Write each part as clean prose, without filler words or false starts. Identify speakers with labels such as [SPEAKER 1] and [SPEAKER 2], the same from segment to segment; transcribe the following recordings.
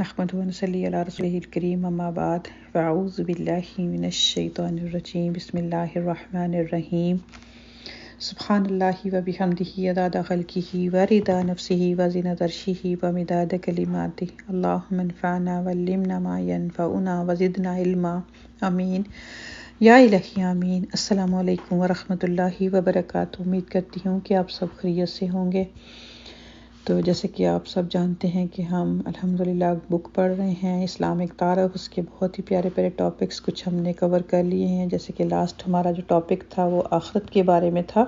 [SPEAKER 1] نحمده ونصلي على رسوله الكريم اما بعد فاعوذ بالله من الشیطان الرجیم بسم اللہ الرحمن الرحیم سبحان اللہ وبحمدہ عدد خلقہ ورضا نفسہ وزنة عرشہ ومداد کلماتہ اللہم انفعنا وعلمنا ما ينفعنا وزدنا علما آمین یا الہی آمین۔ السلام علیکم ورحمۃ اللہ وبرکاتہ۔ امید کرتی ہوں کہ آپ سب خیریت سے ہوں گے۔ تو جیسے کہ آپ سب جانتے ہیں کہ ہم الحمدللہ بک پڑھ رہے ہیں اسلامک تعارف، اس کے بہت ہی پیارے پیارے ٹاپکس کچھ ہم نے کور کر لیے ہیں۔ جیسے کہ لاسٹ ہمارا جو ٹاپک تھا وہ آخرت کے بارے میں تھا۔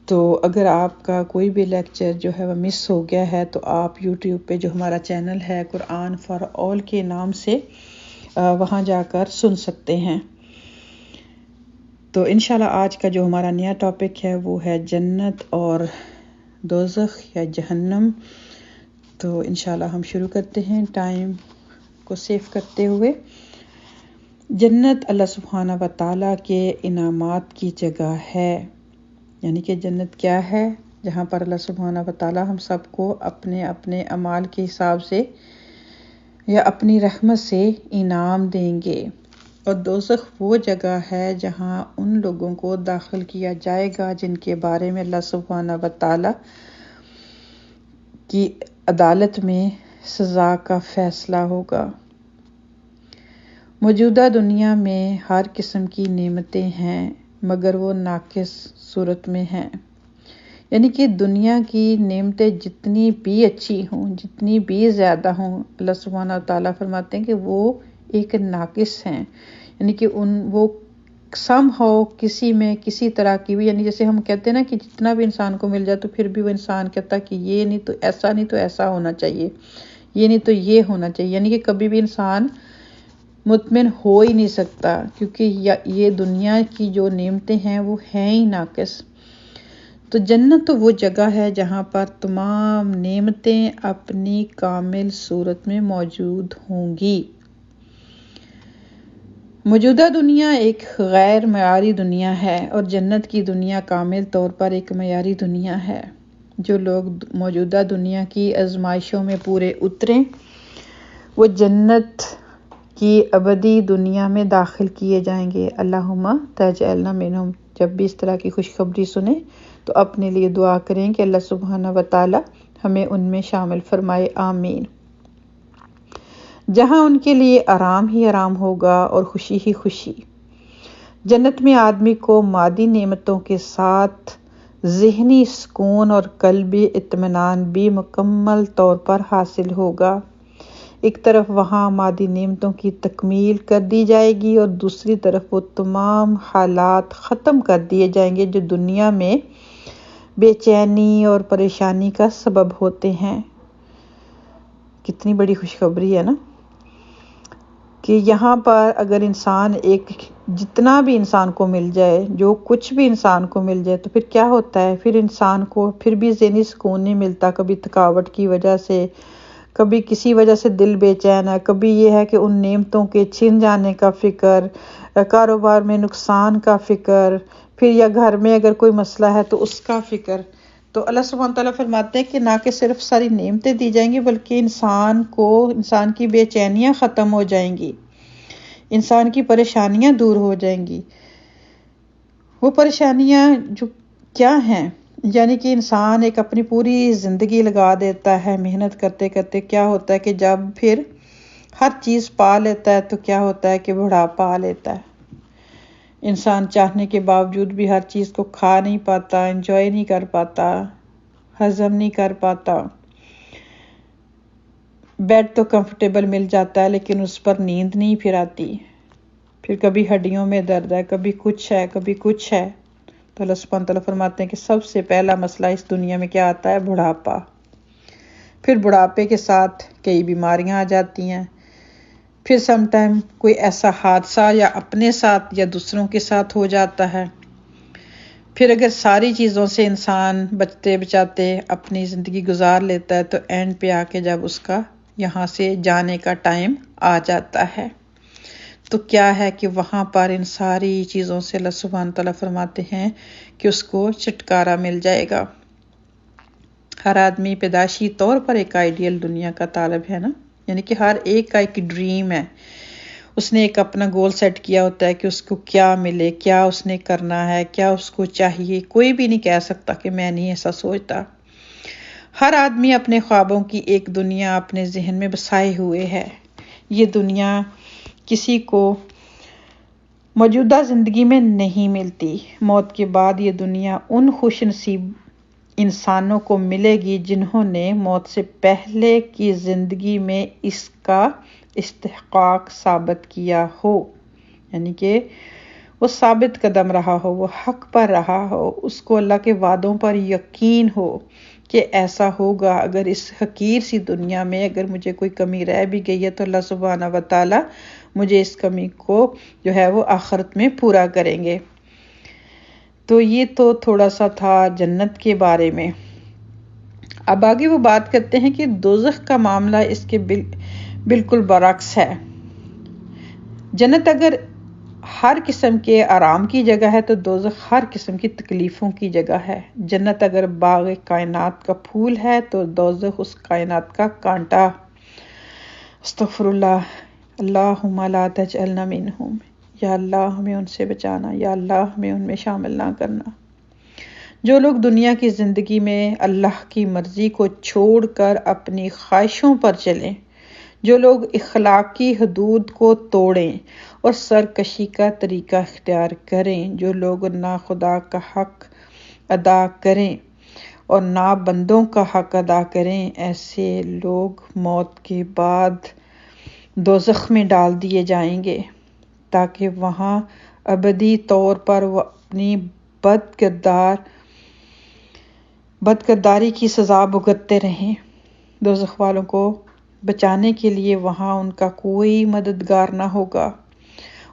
[SPEAKER 1] تو اگر آپ کا کوئی بھی لیکچر جو ہے وہ مس ہو گیا ہے تو آپ یوٹیوب پہ جو ہمارا چینل ہے قرآن فار آل کے نام سے وہاں جا کر سن سکتے ہیں۔ تو انشاءاللہ آج کا جو ہمارا نیا ٹاپک ہے وہ ہے جنت اور دوزخ یا جہنم۔ تو انشاءاللہ ہم شروع کرتے ہیں ٹائم کو سیو کرتے ہوئے۔ جنت اللہ سبحانہ و تعالیٰ کے انعامات کی جگہ ہے، یعنی کہ جنت کیا ہے؟ جہاں پر اللہ سبحانہ و تعالیٰ ہم سب کو اپنے اپنے اعمال کے حساب سے یا اپنی رحمت سے انعام دیں گے۔ اور دوزخ وہ جگہ ہے جہاں ان لوگوں کو داخل کیا جائے گا جن کے بارے میں اللہ سبحانہ و تعالیٰ کی عدالت میں سزا کا فیصلہ ہوگا۔ موجودہ دنیا میں ہر قسم کی نعمتیں ہیں مگر وہ ناقص صورت میں ہیں، یعنی کہ دنیا کی نعمتیں جتنی بھی اچھی ہوں، جتنی بھی زیادہ ہوں، اللہ سبحانہ و تعالیٰ فرماتے ہیں کہ وہ ایک ناقص ہیں، یعنی کہ وہ سم ہو کسی میں کسی طرح کی بھی، یعنی جیسے ہم کہتے ہیں نا کہ جتنا بھی انسان کو مل جائے تو پھر بھی وہ انسان کہتا کہ یہ نہیں تو ایسا، نہیں تو ایسا ہونا چاہیے، یہ نہیں تو یہ ہونا چاہیے، یعنی کہ کبھی بھی انسان مطمئن ہو ہی نہیں سکتا، کیونکہ یہ دنیا کی جو نعمتیں ہیں وہ ہیں ہی ناقص۔ تو جنت تو وہ جگہ ہے جہاں پر تمام نعمتیں اپنی کامل صورت میں موجود ہوں گی۔ موجودہ دنیا ایک غیر معیاری دنیا ہے اور جنت کی دنیا کامل طور پر ایک معیاری دنیا ہے۔ جو لوگ موجودہ دنیا کی آزمائشوں میں پورے اتریں وہ جنت کی ابدی دنیا میں داخل کیے جائیں گے۔ اللہم تجعلنا منہم۔ جب بھی اس طرح کی خوشخبری سنیں تو اپنے لیے دعا کریں کہ اللہ سبحانہ و تعالی ہمیں ان میں شامل فرمائے، آمین۔ جہاں ان کے لیے آرام ہی آرام ہوگا اور خوشی ہی خوشی۔ جنت میں آدمی کو مادی نعمتوں کے ساتھ ذہنی سکون اور قلبی اطمینان بھی مکمل طور پر حاصل ہوگا۔ ایک طرف وہاں مادی نعمتوں کی تکمیل کر دی جائے گی اور دوسری طرف وہ تمام حالات ختم کر دیے جائیں گے جو دنیا میں بے چینی اور پریشانی کا سبب ہوتے ہیں۔ کتنی بڑی خوشخبری ہے نا کہ یہاں پر اگر انسان جتنا بھی انسان کو مل جائے، جو کچھ بھی انسان کو مل جائے تو پھر کیا ہوتا ہے؟ پھر انسان کو پھر بھی ذہنی سکون نہیں ملتا، کبھی تھکاوٹ کی وجہ سے، کبھی کسی وجہ سے دل بے چین ہے، کبھی یہ ہے کہ ان نعمتوں کے چھن جانے کا فکر، کاروبار میں نقصان کا فکر، پھر یا گھر میں اگر کوئی مسئلہ ہے تو اس کا فکر۔ تو اللہ سبحانہ تعالیٰ فرماتے ہیں کہ نہ کہ صرف ساری نعمتیں دی جائیں گی بلکہ انسان کی بے چینیاں ختم ہو جائیں گی، انسان کی پریشانیاں دور ہو جائیں گی۔ وہ پریشانیاں جو کیا ہیں؟ یعنی کہ انسان ایک اپنی پوری زندگی لگا دیتا ہے محنت کرتے کرتے، کیا ہوتا ہے کہ جب پھر ہر چیز پا لیتا ہے تو کیا ہوتا ہے کہ بڑھاپا آ لیتا ہے۔ انسان چاہنے کے باوجود بھی ہر چیز کو کھا نہیں پاتا، انجوائے نہیں کر پاتا، ہضم نہیں کر پاتا۔ بیڈ تو کمفرٹیبل مل جاتا ہے لیکن اس پر نیند نہیں پھر آتی، پھر کبھی ہڈیوں میں درد ہے، کبھی کچھ ہے، کبھی کچھ ہے۔ تو اللہ سبحانہ تعالیٰ فرماتے ہیں کہ سب سے پہلا مسئلہ اس دنیا میں کیا آتا ہے؟ بڑھاپا۔ پھر بڑھاپے کے ساتھ کئی بیماریاں آ جاتی ہیں، پھر سم ٹائم کوئی ایسا حادثہ یا اپنے ساتھ یا دوسروں کے ساتھ ہو جاتا ہے۔ پھر اگر ساری چیزوں سے انسان بچتے بچاتے اپنی زندگی گزار لیتا ہے تو اینڈ پہ آ کے جب اس کا یہاں سے جانے کا ٹائم آ جاتا ہے تو کیا ہے کہ وہاں پر ان ساری چیزوں سے اللہ سبحانہ تعالیٰ فرماتے ہیں کہ اس کو چھٹکارا مل جائے گا۔ ہر آدمی پیدائشی طور پر ایک آئیڈیل دنیا کا طالب ہے نا، یعنی کہ ہر ایک کا ایک ڈریم ہے، اس نے ایک اپنا گول سیٹ کیا ہوتا ہے کہ اس کو کیا ملے، کیا اس نے کرنا ہے، کیا اس کو چاہیے۔ کوئی بھی نہیں کہہ سکتا کہ میں نہیں ایسا سوچتا۔ ہر آدمی اپنے خوابوں کی ایک دنیا اپنے ذہن میں بسائے ہوئے ہے۔ یہ دنیا کسی کو موجودہ زندگی میں نہیں ملتی۔ موت کے بعد یہ دنیا ان خوش نصیب انسانوں کو ملے گی جنہوں نے موت سے پہلے کی زندگی میں اس کا استحقاق ثابت کیا ہو، یعنی کہ وہ ثابت قدم رہا ہو، وہ حق پر رہا ہو، اس کو اللہ کے وعدوں پر یقین ہو کہ ایسا ہوگا۔ اگر اس حقیر سی دنیا میں اگر مجھے کوئی کمی رہ بھی گئی ہے تو اللہ سبحانہ و تعالی مجھے اس کمی کو جو ہے وہ آخرت میں پورا کریں گے۔ تو یہ تو تھوڑا سا تھا جنت کے بارے میں۔ اب آگے وہ بات کرتے ہیں کہ دوزخ کا معاملہ اس کے بالکل برعکس ہے۔ جنت اگر ہر قسم کے آرام کی جگہ ہے تو دوزخ ہر قسم کی تکلیفوں کی جگہ ہے۔ جنت اگر باغ کائنات کا پھول ہے تو دوزخ اس کائنات کا کانٹا۔ استغفر اللہ، اللہم لا تجعلنا منہم، یا اللہ ہمیں ان سے بچانا، یا اللہ ہمیں ان میں شامل نہ کرنا۔ جو لوگ دنیا کی زندگی میں اللہ کی مرضی کو چھوڑ کر اپنی خواہشوں پر چلیں، جو لوگ اخلاقی حدود کو توڑیں اور سرکشی کا طریقہ اختیار کریں، جو لوگ نہ خدا کا حق ادا کریں اور نہ بندوں کا حق ادا کریں، ایسے لوگ موت کے بعد دوزخ میں ڈال دیے جائیں گے تاکہ وہاں ابدی طور پر وہ اپنی بدکرداری کی سزا بھگتتے رہیں۔ دوزخ والوں کو بچانے کے لیے وہاں ان کا کوئی مددگار نہ ہوگا،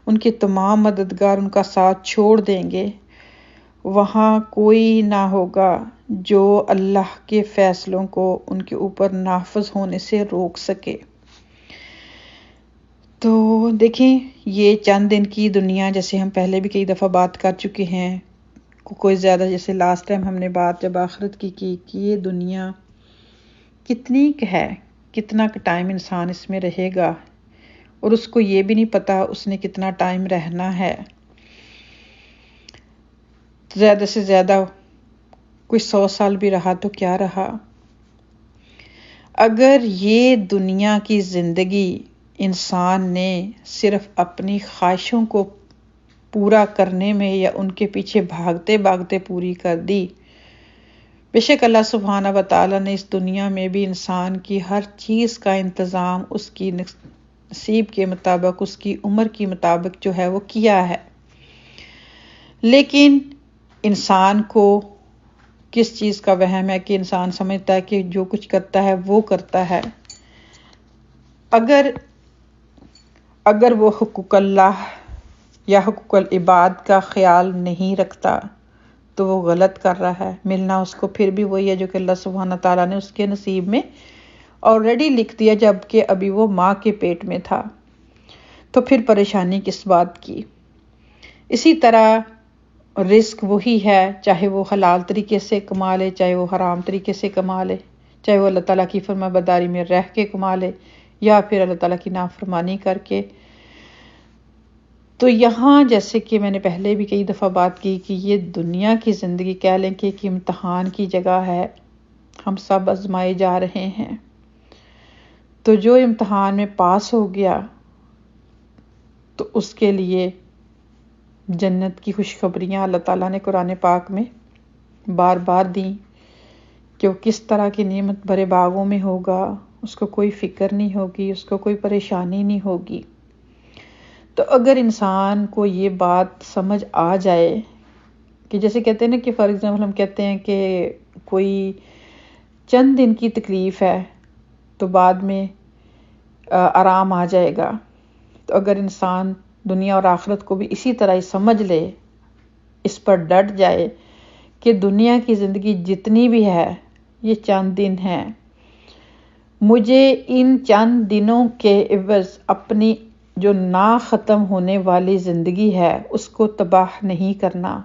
[SPEAKER 1] ان کے تمام مددگار ان کا ساتھ چھوڑ دیں گے۔ وہاں کوئی نہ ہوگا جو اللہ کے فیصلوں کو ان کے اوپر نافذ ہونے سے روک سکے۔ تو دیکھیں، یہ چند دن کی دنیا، جیسے ہم پہلے بھی کئی دفعہ بات کر چکے ہیں، کوئی زیادہ، جیسے لاسٹ ٹائم ہم نے بات جب آخرت کی کہ یہ دنیا کتنی ہے، کتنا ٹائم انسان اس میں رہے گا، اور اس کو یہ بھی نہیں پتا اس نے کتنا ٹائم رہنا ہے۔ زیادہ سے زیادہ کوئی 100 سال بھی رہا تو کیا رہا۔ اگر یہ دنیا کی زندگی انسان نے صرف اپنی خواہشوں کو پورا کرنے میں یا ان کے پیچھے بھاگتے بھاگتے پوری کر دی، بے شک اللہ سبحانہ و تعالیٰ نے اس دنیا میں بھی انسان کی ہر چیز کا انتظام اس کی نصیب کے مطابق، اس کی عمر کے مطابق جو ہے وہ کیا ہے۔ لیکن انسان کو کس چیز کا وہم ہے کہ انسان سمجھتا ہے کہ جو کچھ کرتا ہے وہ کرتا ہے۔ اگر وہ حقوق اللہ یا حقوق العباد کا خیال نہیں رکھتا تو وہ غلط کر رہا ہے۔ ملنا اس کو پھر بھی وہی ہے جو کہ اللہ سبحانہ تعالیٰ نے اس کے نصیب میں آلریڈی لکھ دیا جب کہ ابھی وہ ماں کے پیٹ میں تھا، تو پھر پریشانی کس بات کی۔ اسی طرح رزق وہی ہے، چاہے وہ حلال طریقے سے کما لے، چاہے وہ حرام طریقے سے کما لے، چاہے وہ اللہ تعالیٰ کی فرما برداری میں رہ کے کما لے یا پھر اللہ تعالیٰ کی نافرمانی کر کے۔ تو یہاں جیسے کہ میں نے پہلے بھی کئی دفعہ بات کی کہ یہ دنیا کی زندگی کہہ لیں کہ ایک امتحان کی جگہ ہے، ہم سب آزمائے جا رہے ہیں۔ تو جو امتحان میں پاس ہو گیا تو اس کے لیے جنت کی خوشخبریاں اللہ تعالیٰ نے قرآن پاک میں بار بار دیں کہ وہ کس طرح کی نعمت بھرے باغوں میں ہوگا، اس کو کوئی فکر نہیں ہوگی، اس کو کوئی پریشانی نہیں ہوگی۔ تو اگر انسان کو یہ بات سمجھ آ جائے کہ جیسے کہتے ہیں نا کہ فار ایگزامپل ہم کہتے ہیں کہ کوئی چند دن کی تکلیف ہے تو بعد میں آرام آ جائے گا، تو اگر انسان دنیا اور آخرت کو بھی اسی طرح ہی سمجھ لے، اس پر ڈٹ جائے کہ دنیا کی زندگی جتنی بھی ہے یہ چند دن ہے، مجھے ان چند دنوں کے عوض اپنی جو نہ ختم ہونے والی زندگی ہے اس کو تباہ نہیں کرنا،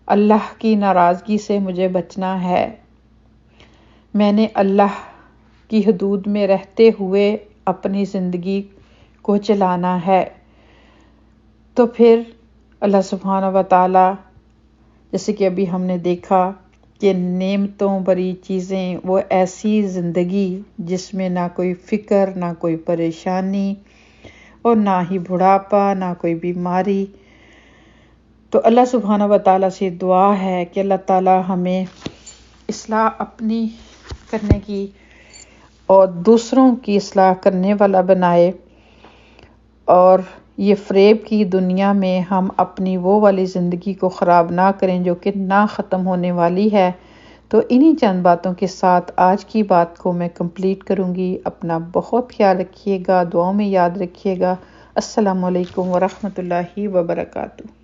[SPEAKER 1] اللہ کی ناراضگی سے مجھے بچنا ہے، میں نے اللہ کی حدود میں رہتے ہوئے اپنی زندگی کو چلانا ہے، تو پھر اللہ سبحانہ و تعالیٰ، جیسے کہ ابھی ہم نے دیکھا کہ نعمتوں بری چیزیں، وہ ایسی زندگی جس میں نہ کوئی فکر، نہ کوئی پریشانی، اور نہ ہی بڑھاپا، نہ کوئی بیماری. تو اللہ سبحانہ و تعالیٰ سے دعا ہے کہ اللہ تعالیٰ ہمیں اصلاح اپنی کرنے کی اور دوسروں کی اصلاح کرنے والا بنائے، اور یہ فریب کی دنیا میں ہم اپنی وہ والی زندگی کو خراب نہ کریں جو کہ نہ ختم ہونے والی ہے. تو انہی چند باتوں کے ساتھ آج کی بات کو میں کمپلیٹ کروں گی. اپنا بہت خیال رکھیے گا، دعاؤں میں یاد رکھیے گا. السلام علیکم ورحمۃ اللہ وبرکاتہ.